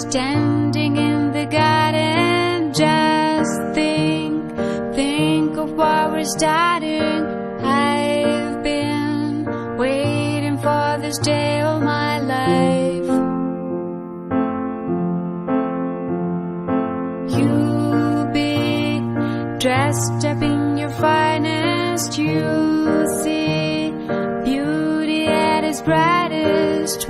standing in the garden, just think of what we're starting. I've been waiting for this day all my life. You be dressed up in your finest, you see beauty at its brightest.